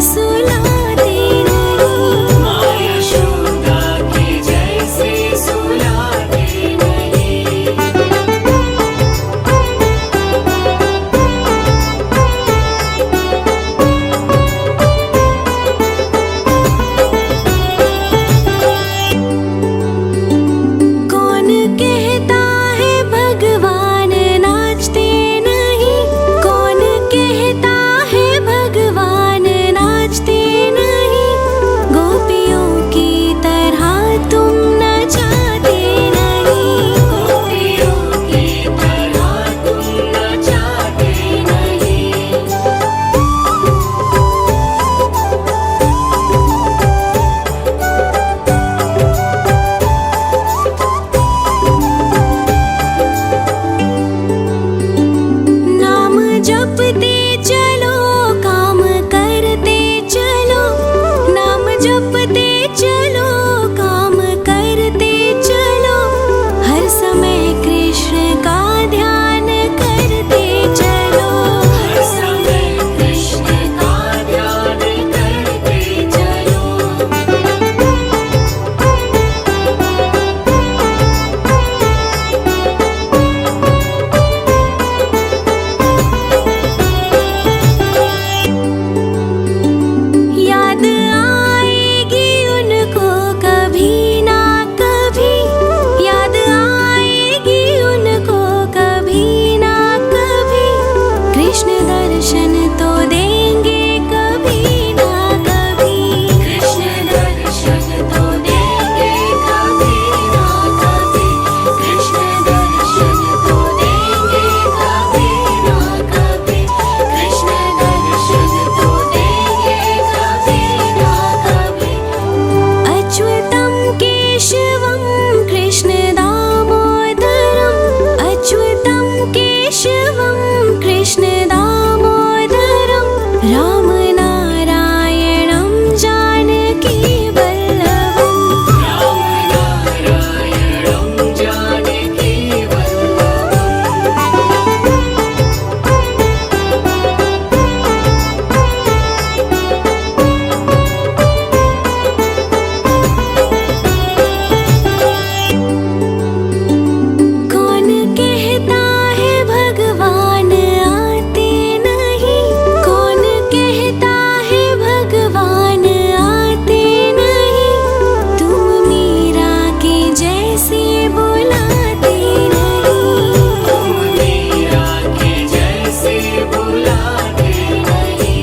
सुलाते नहीं। माँ यशोदा के जैसे सुलाते नहीं। कौन कहता है भगवान नाचते नहीं? कौन कहता है भगवान नाचते नहीं? गोपियों की तरह तुम नचाते नहीं। गोपियों की तरह तुम नचाते नहीं। नाम जपते चलो, काम करते चलो। नाम जपते चलो, काम करते चलो। हर समय कृष्ण का ध्यान करते चलो। हर समय कृष्ण का ध्यान करते चलो। याद आएगी उनको कभी ना कभी। याद आएगी उनको कभी ना कभी। कृष्ण दर्शन तो देंगे कभी ना कभी। कृष्ण दर्शन तो देंगे कभी ना कभी। कृष्ण दर्शन तो देंगे कभी ना कभी। कृष्ण दर्शन तो देंगे कभी ना कभी। अच्युतं केशवं कृष्ण दामोदरम्। अच्युतं केशवं कृष्ण दामोदरम्। राम नारायणं जानकी वल्लभम्। राम नारायणं जानकी वल्लभम्। कौन कहता है भगवान आते नहीं? कौन कहता है भगवान आते नहीं? तुम मीरा के जैसे बुलाते नहीं। तुम मीरा के जैसे बुलाते नहीं।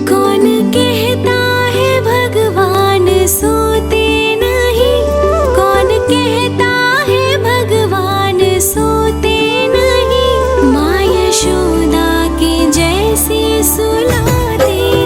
कौन कहता है भगवान सोते नहीं? कौन कहता है भगवान सोते नहीं? माँ यशोदा के जैसे सुलाते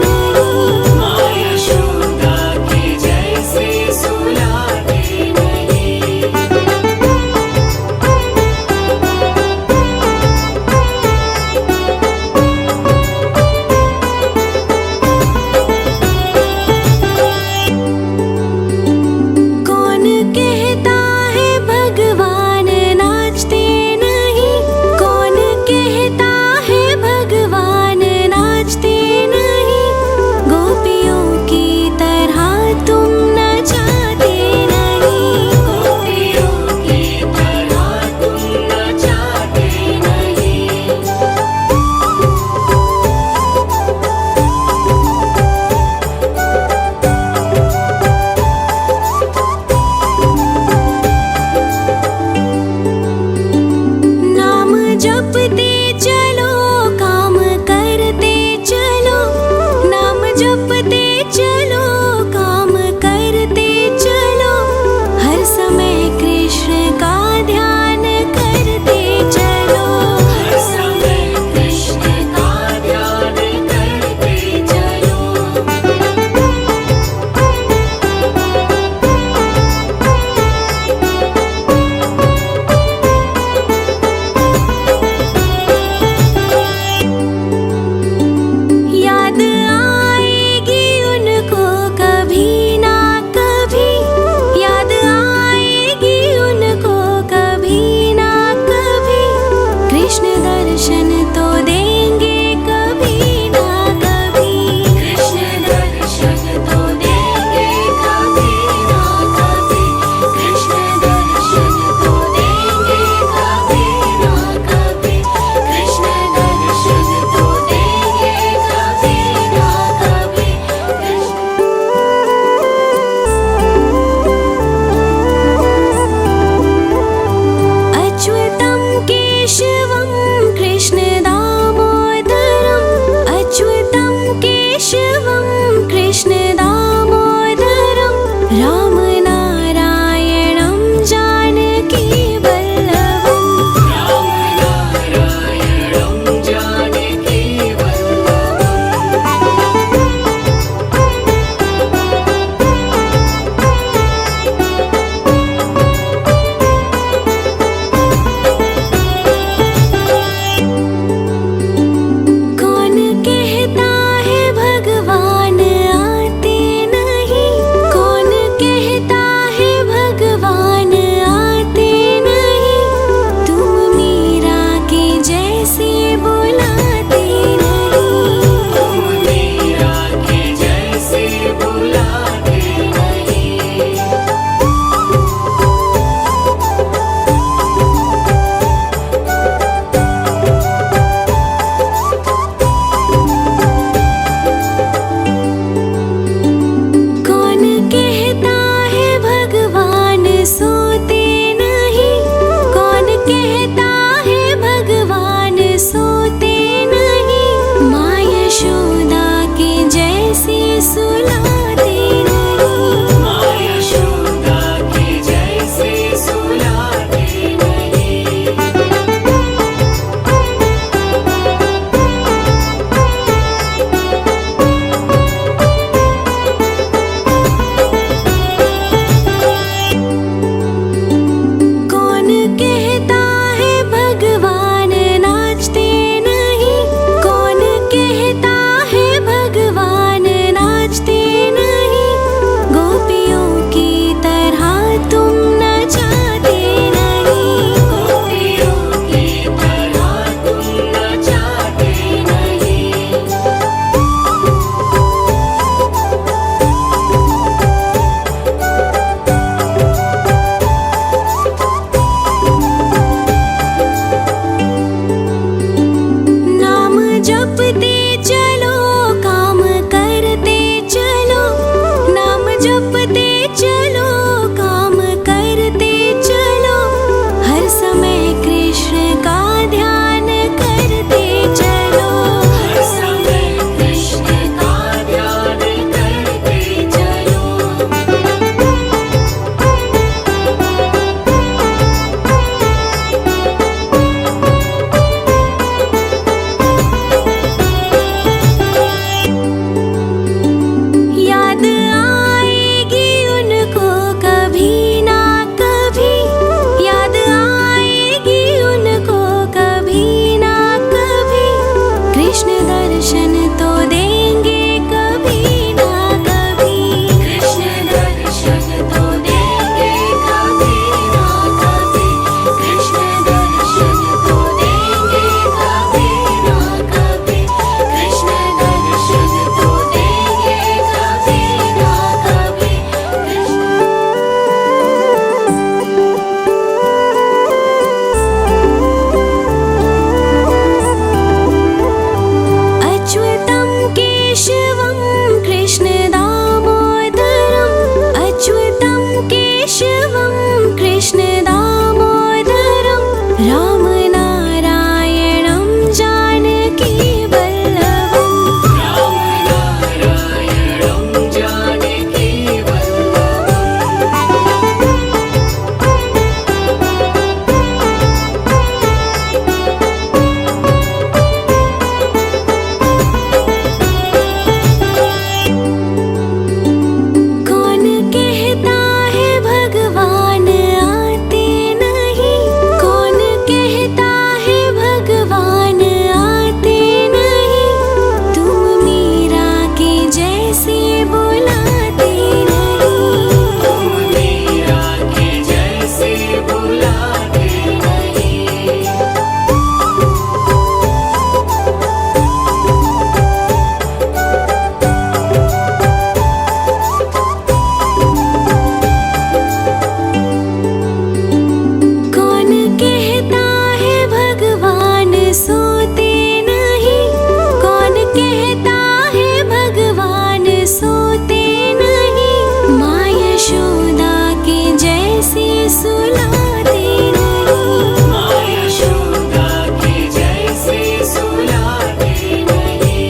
केशवं कृष्ण दामोदरम् अच्युतं केशवं कृष्ण दामोदरं राम नारायणं जानकी वल्लभम् राम नारायणं जानकी कौन कहता है भगवान आते नहीं कौन कहता है भगवान आते नहीं तुम मीरा के जैसे बुलाते नहीं तुम मीरा के जैसे बुलाते नहीं कौन कहता है भगवान सोते नहीं कौन कहता है भगवान सोते नहीं माँ यशोदा के जैसे सुलाते नहीं माँ यशोदा के जैसे सुलाते नहीं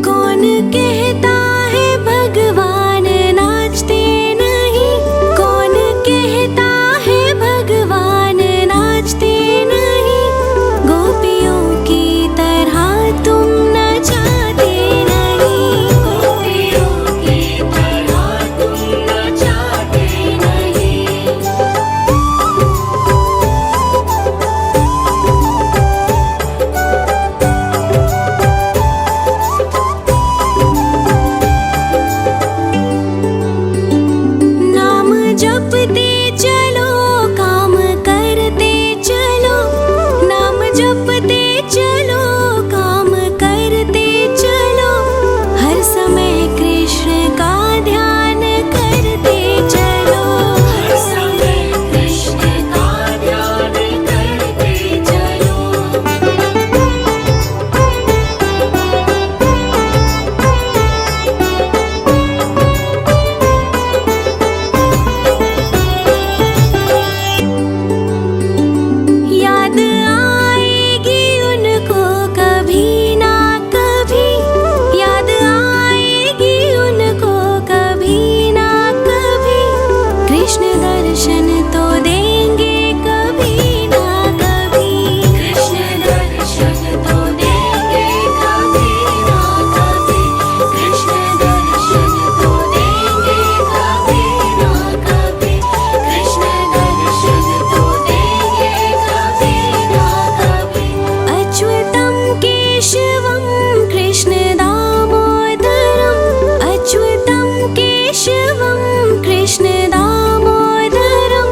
कौन कहता है भगवान नाचते नहीं कौन कहता है भगवान नाचते नहीं गोपियों की तरह तुम नचाते नहीं गोपियों की तरह तुम नचाते नहीं नाम जपते चलो काम करते चलो नाम जपते चलो काम करते चलो हर समय कृष्ण का ध्यान करते चलो हर समय कृष्ण का ध्यान करते चलो याद आएगी उनको कभी ना कभी याद आएगी उनको कभी ना कभी कृष्ण दर्शन तो देंगे कभी ना कभी कृष्ण दर्शन तो देंगे कभी ना कभी कृष्ण दर्शन तो देंगे कभी ना कभी कृष्ण दर्शन तो देंगे कभी ना कभी अच्युतं केशवं कृष्ण दामोदरम् अच्युतं केशवं कृष्ण दामोदरं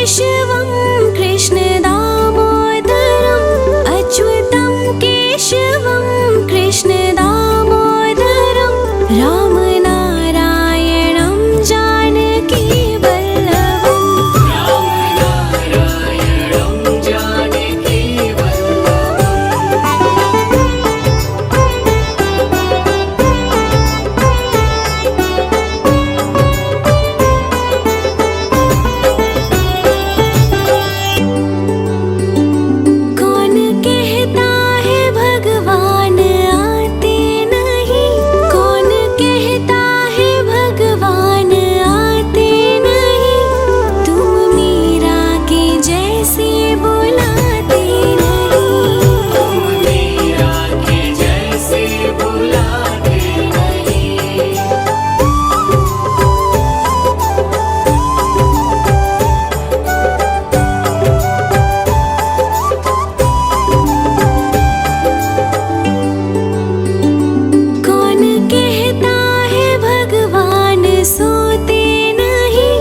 केशवं कृष्ण दामोदरम् अच्युतं केशवं कृष्ण दामोदरं रामनारायणं जानकी वल्लभम् रामनारायणं जानकी कौन कहता है भगवान आते नहीं, कौन कहता है भगवान आते नहीं, तुम मीरा के जैसे बुलाते नहीं, तुम मीरा के जैसे बुलाते नहीं। कौन कहता है भगवान सोते नहीं,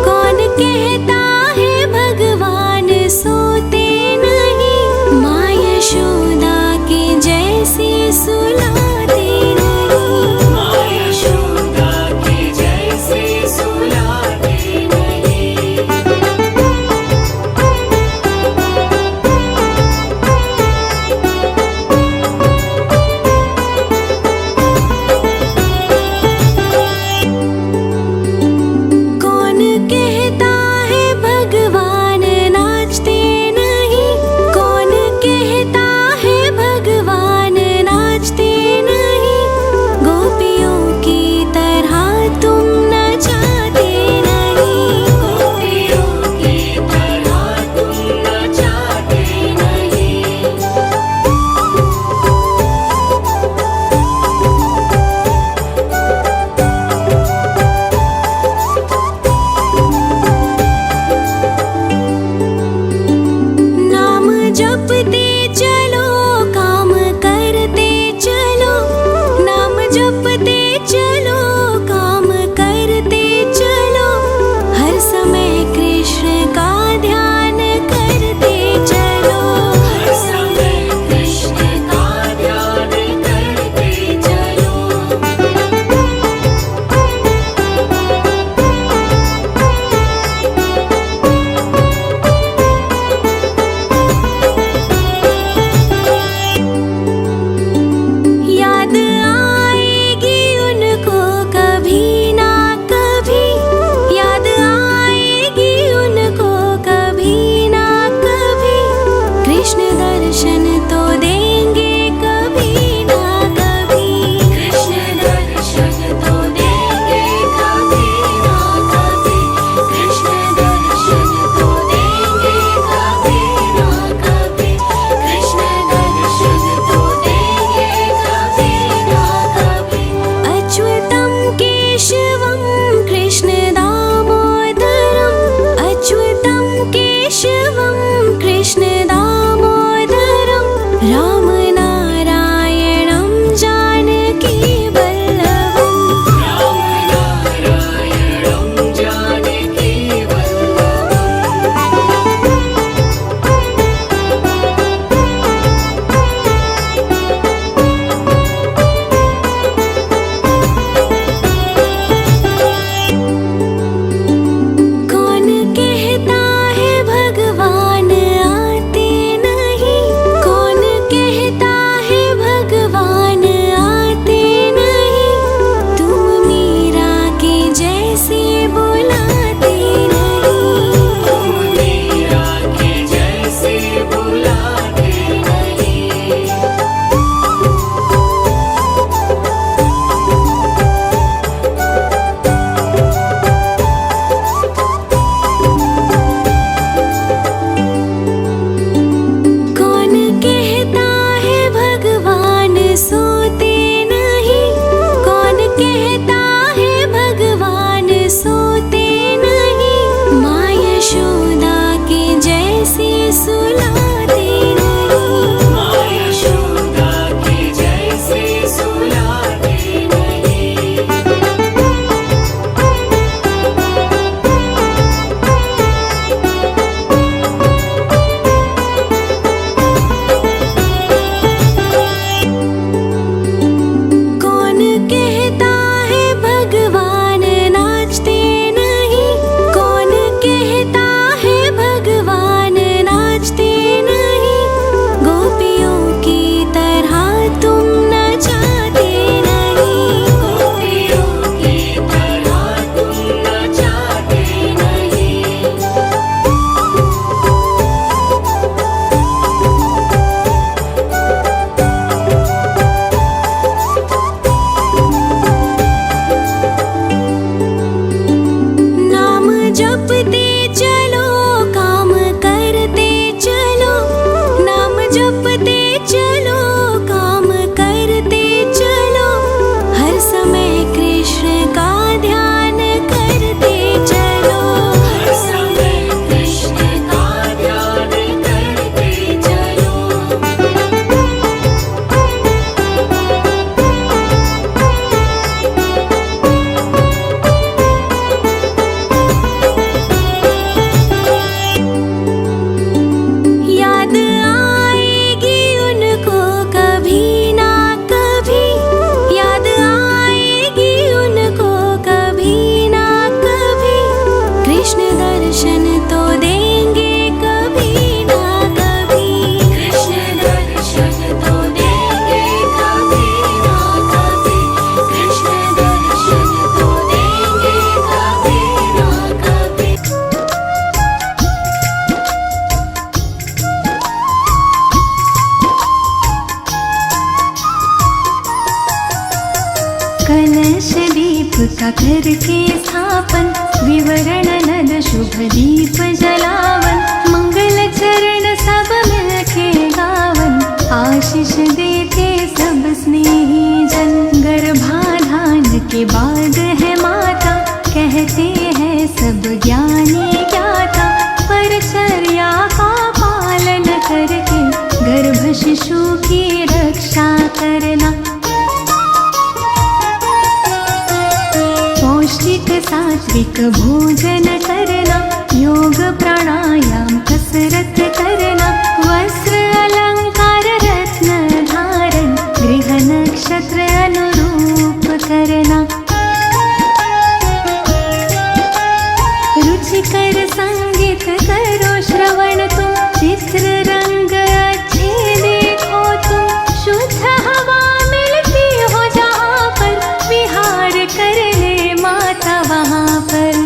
कौन कहता है भगवान सोते नहीं, माँ यशोदा के जैसे सुलाते नहीं, माँ यशोदा के जैसे सुलाते नहीं। कौन कहता है भगवान नाचते नहीं, कौन कहता है भगवान नाचते नहीं, गोपियों की तरह तुम नचाते नहीं, गोपियों की तरह तुम नचाते नहीं। नाम जपते चलो काम करते चलो, नाम जपते चलो काम करते चलो, हर समय कृष्ण का ध्यान करते चलो, हर समय कृष्ण का ध्यान करते चलो। याद आएगी उनको कभी ना कभी, याद आएगी उनको कभी ना कभी, कृष्ण दर्शन तो देंगे कभी ना कभी, कृष्ण दर्शन तो देंगे कभी ना कभी, कृष्ण दर्शन तो देंगे कभी ना कभी, कृष्ण दर्शन तो देंगे कभी ना कभी। अच्युतं केशवं कृष्ण दामोदरम् अच्युतं केशवं कृष्ण दामोदरं प्रतिष्ठा करके स्थापन, विवरण नद शुभ दीप जलावन, मंगल चरण सब मिलके गावन, आशीष देते सब स्नेही जन। गर्भाधान के बाद है माता, कहते हैं सब ज्ञानी ज्ञाता, परचर्या का पालन करके गर्भ शिशु की रक्षा करना। पौष्टिक सात्विक भोजन करना, योग प्राणायाम कसरत करना, वस्त्र अलंकार रत्न धारण, गृह नक्षत्र अनुरूप करना। रुचिकर संगीत करो श्रवण तुम, चित्र रंग अच्छे देखो तुम, शुद्ध हवा मिलती हो जहाँ पर, विहार कर ले माता वहाँ पर।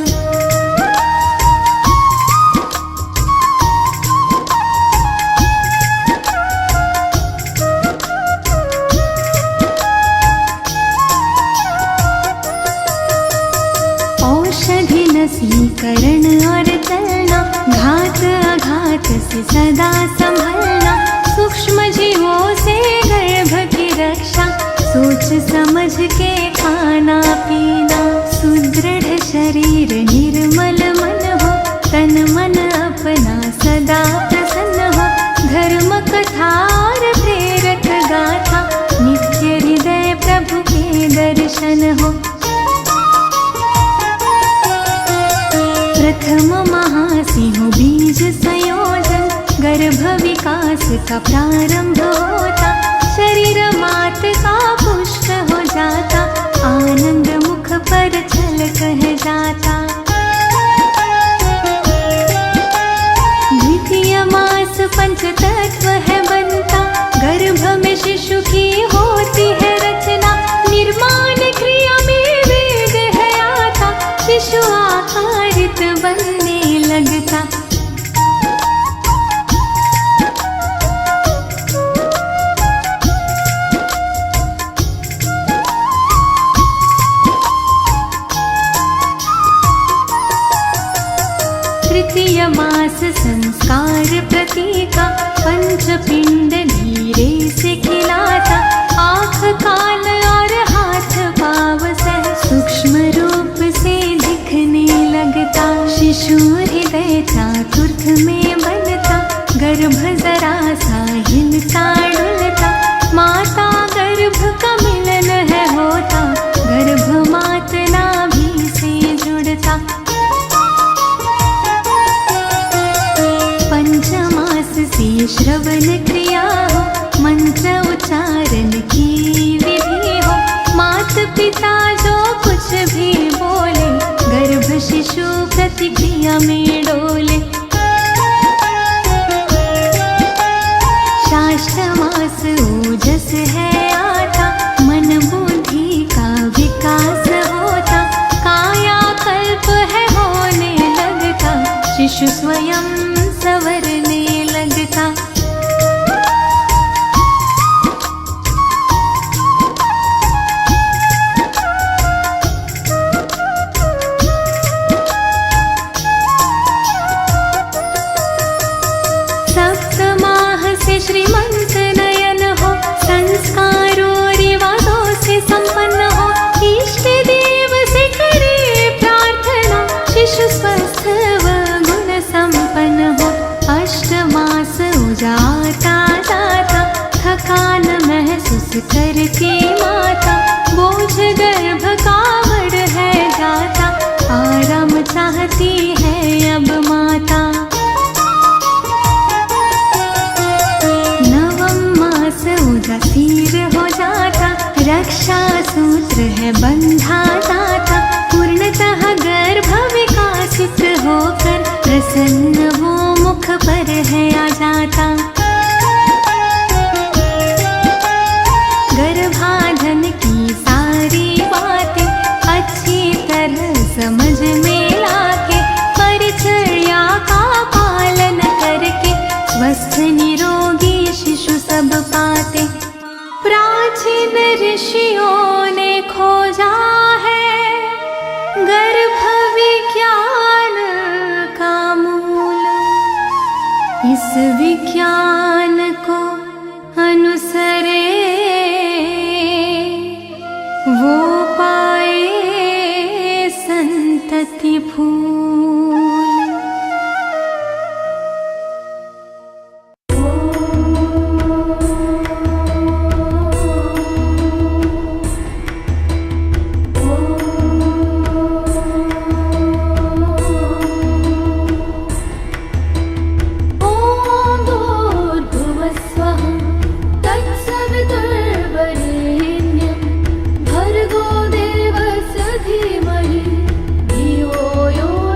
औषधि नसीकरण और चलना, घात आघात से सदा संभलना, सूक्ष्म जीवों से गर्भ की रक्षा, सोच समझ के खाना पीना। सुदृढ़ शरीर निर्मल मन हो, तन मन अपना सदा प्रसन्न हो, धर्म कथा और प्रेरक गाथा, नित्य हृदय प्रभु के दर्शन हो। प्रथम महासिंह बीज संयोजन, गर्भ विकास का प्रारंभ होता, शरीर मात का पुष्ट हो जाता, आनंद मुख पर छल कह जाता। द्वितीय मास पंचतत्व है बनता, गर्भ में शिशु की होती है रचना, निर्माण क्रिया में वेद है आता, शिशु आकारित बनने लगता। तृतीय मास संस्कार प्रतीका, पंचपिंड नीरे से खिलाता, आँख कान और हाथ पाँव सह सूक्ष्म रूप से दिखने लगता। शिशु हृदय चातुर्थ में बनता, गर्भ जरा सा हिलता डुलता, माता गर्भ का मिलन है होता, गर्भ मात नाभि से जुड़ता। पंचमास से श्रवण क्रिया हो, मंत्र उच्चारण की विधि हो, मात पिता जो कुछ भी बोले, गर्भ शिशु प्रतिक्रिया में डोले। शाष्टमास ओजस है आता, मन बुद्धि का विकास होता, कायाकल्प है होने लगता, शिशु स्वयं संवरने लगता। सप्तमाह से श्रीमंत नयन हो, संस्कारों रिवाजों से संपन्न हो, इष्ट देव से करे प्रार्थना, शिशु स्वस्थ व गुण संपन्न हो। अष्टमास उजाता जाता, थकान महसूस करती माता, बोझ गर्भ का बढ़ है जाता, आराम चाहती है अब माता। उदासीर हो जाता, रक्षा सूत्र है बंधा जाता, पूर्णतः गर्भ विकासित होकर प्रसन्न वो मुख पर है आ जाता। गर्भाधान की सारी बातें अच्छी तरह समझ में लाके, परिचर्या का पालन करके, स्वस्थ निरोगी शिशु सब पाते। प्राचीन ऋषियों ने खोजा है जिस विज्ञान को अनुसरे वो पाए संतति फूल। भर्गो देवस्य धीमहि धियो यो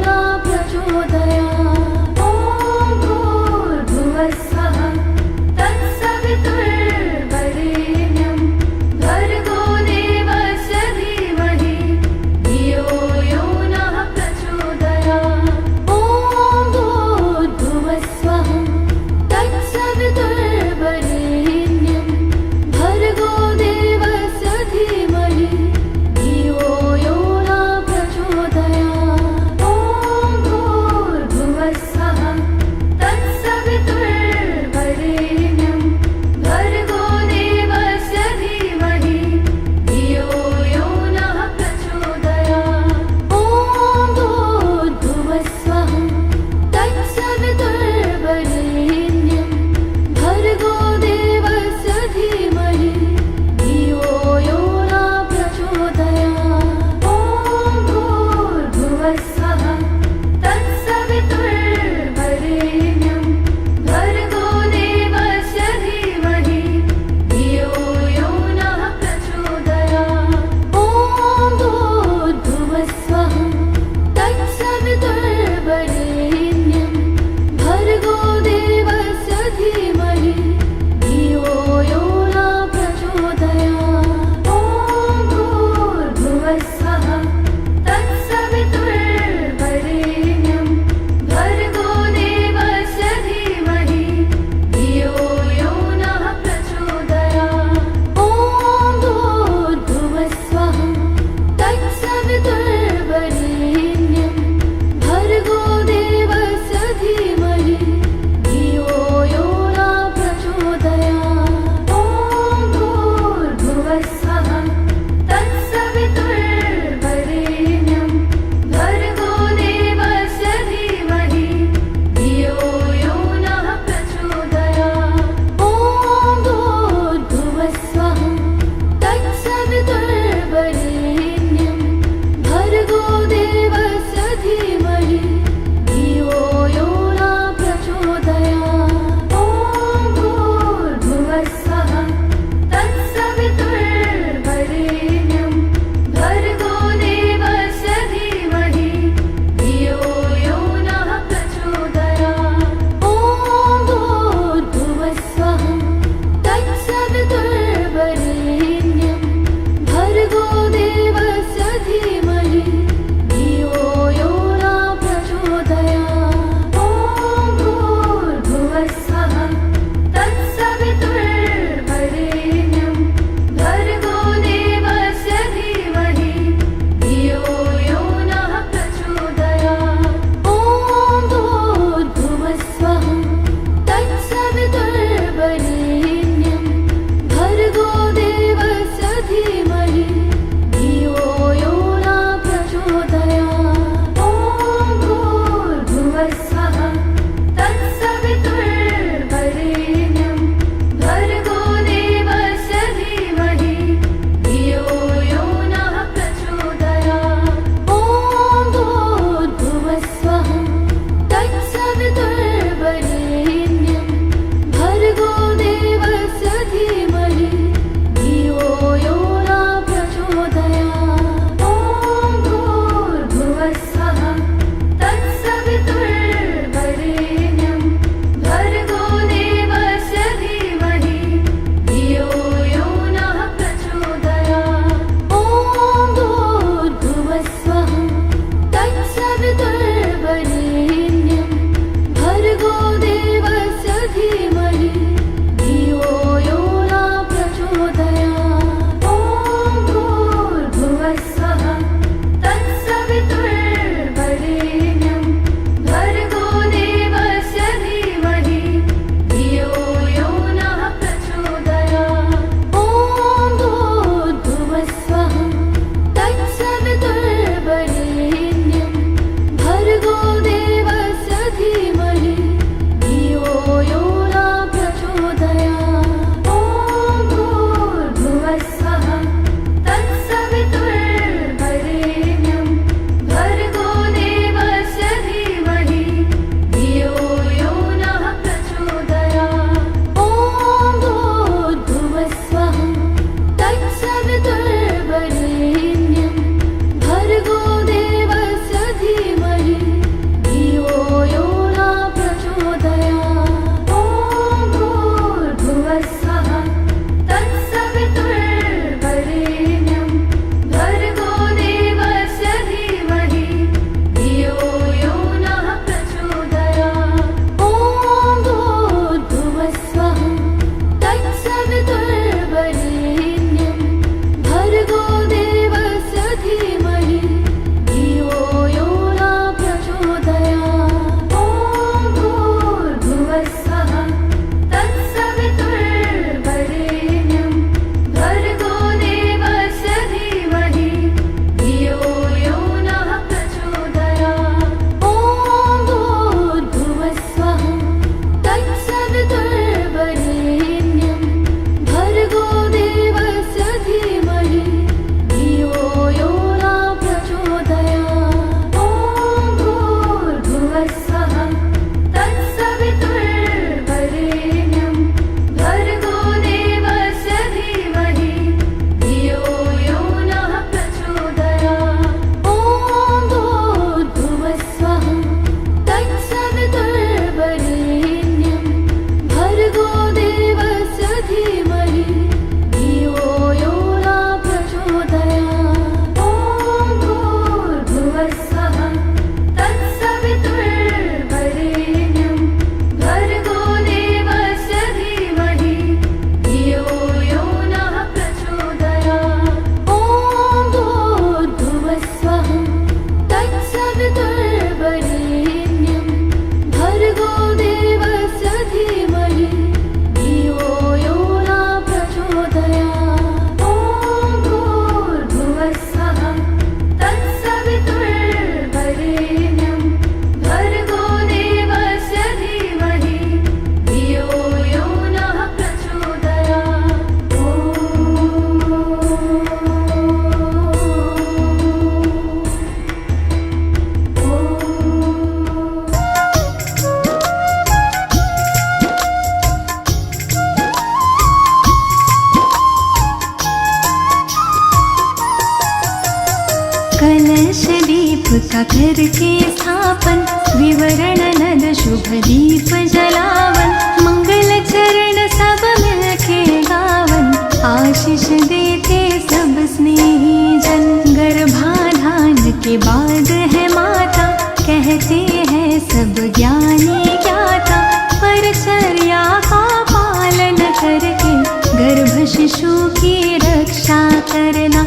का करके स्थापन, विवरण नद शुभ दीप जलावन, मंगल चरण सब मिलके गावन, आशीष देते सब स्नेही जन। गर्भाधान के बाद है माता, कहते हैं सब ज्ञानी ज्ञाता, परचर्या का पालन करके गर्भ शिशु की रक्षा करना।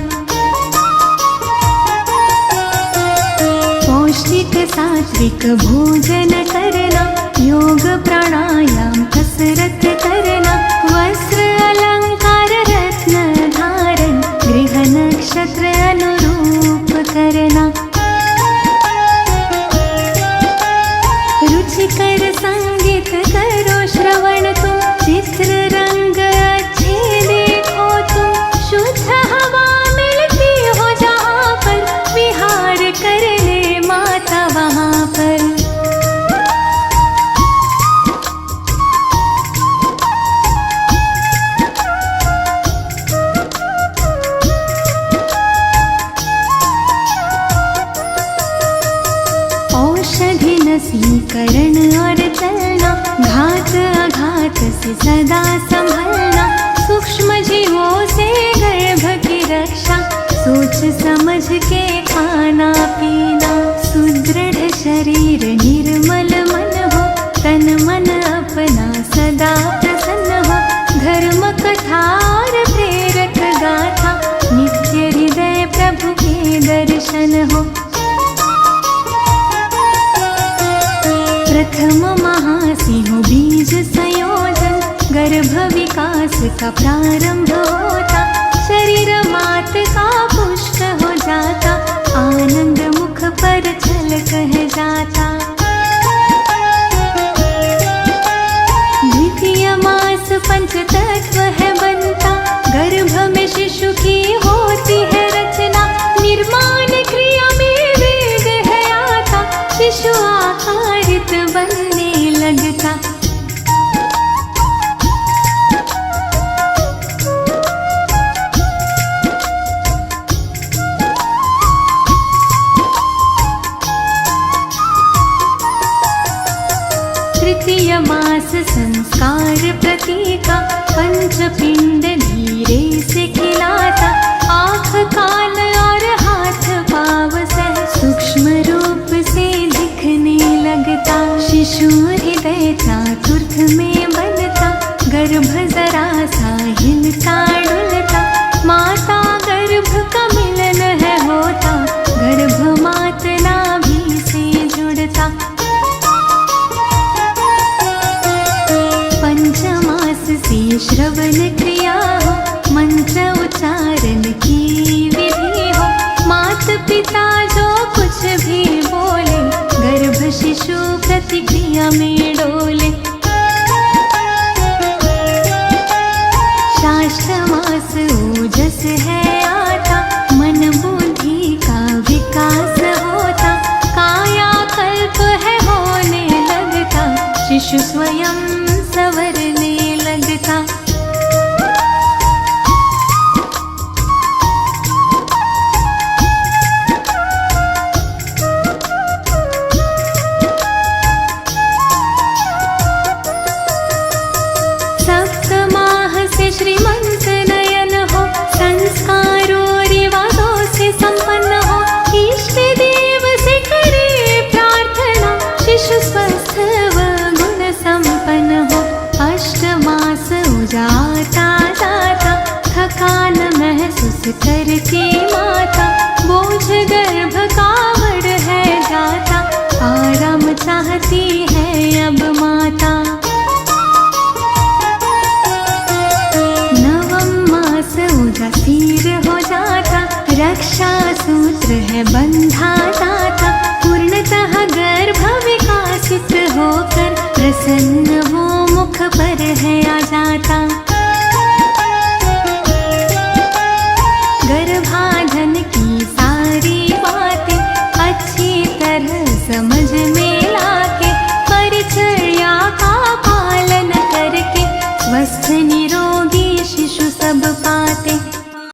पौष्टिक सात्विक भोजन करना, योग प्राणायाम कसरत करना, वस्त्र अलंकार रत्न धारण, गृह नक्षत्र अनुरूप करना। रुचिकर संगीत करो श्रवण तुम, चित्र रंग अच्छे देखो तुम, शुद्ध हवा मिलती हो जहाँ पर, विहार कर ले माता वहाँ पर। औषधि नसीकरण और चलना, घात आघात से सदा संभलना, सूक्ष्म जीवों से गर्भ की रक्षा, सोच समझ के खाना पीना। सुदृढ़ शरीर निर्मल मन हो, तन मन अपना सदा प्रसन्न हो, धर्म कथा और प्रेरक गाथा, नित्य हृदय प्रभु के दर्शन हो। प्रथम महासिंह बीज संयोजन, गर्भ विकास का प्रारंभ होता, शरीर मात का पुष्ट हो जाता, आनंद मुख पर छल कह जाता। द्वितीय मास पंच तत्व है बनता, गर्भ में शिशु की होती है रचना, निर्माण क्रिया में वेग है आता, शिशु आकारित बनने लगता। तृतीय मास संस्कार प्रतीका, पंचपिंड धीरे से खिलाता, आँख कान और हाथ पाव सह सूक्ष्म रूप से दिखने लगता, शिशु हृदय चातुर्थ में बनता, गर्भ जरा सा हिलता डुलता, माता गर्भ का मिलन है होता, गर्भ मात नाभि से जुड़ता। पंचमास से श्रवण क्रिया हो, मंत्र उच्चारण की विधि हो, मात पिता जो कुछ भी बोले, गर्भ शिशु प्रतिक्रिया में डोले। शाष्ट मास ओजस है आता, मन बुद्धि का विकास होता, काया कल्प है होने लगता, शिशु स्वयं संवरने लगता। सप्तमाह से श्रीमंत नयन हो, संस्कारों रिवाजों से संपन्न हो, इष्ट देव से करे प्रार्थना, शिशु स्वस्थ व गुण संपन्न हो। अष्टमास उजाता जाता, थकान महसूस करके माता, बोझ गर्भ का बढ़ है जाता, आराम चाहती है अब माता। नवम मास उदासीर हो जाता, रक्षा सूत्र है बंधा जाता, पूर्णतः गर्भ विकासित होकर प्रसन्न वो मुख पर है आ जाता।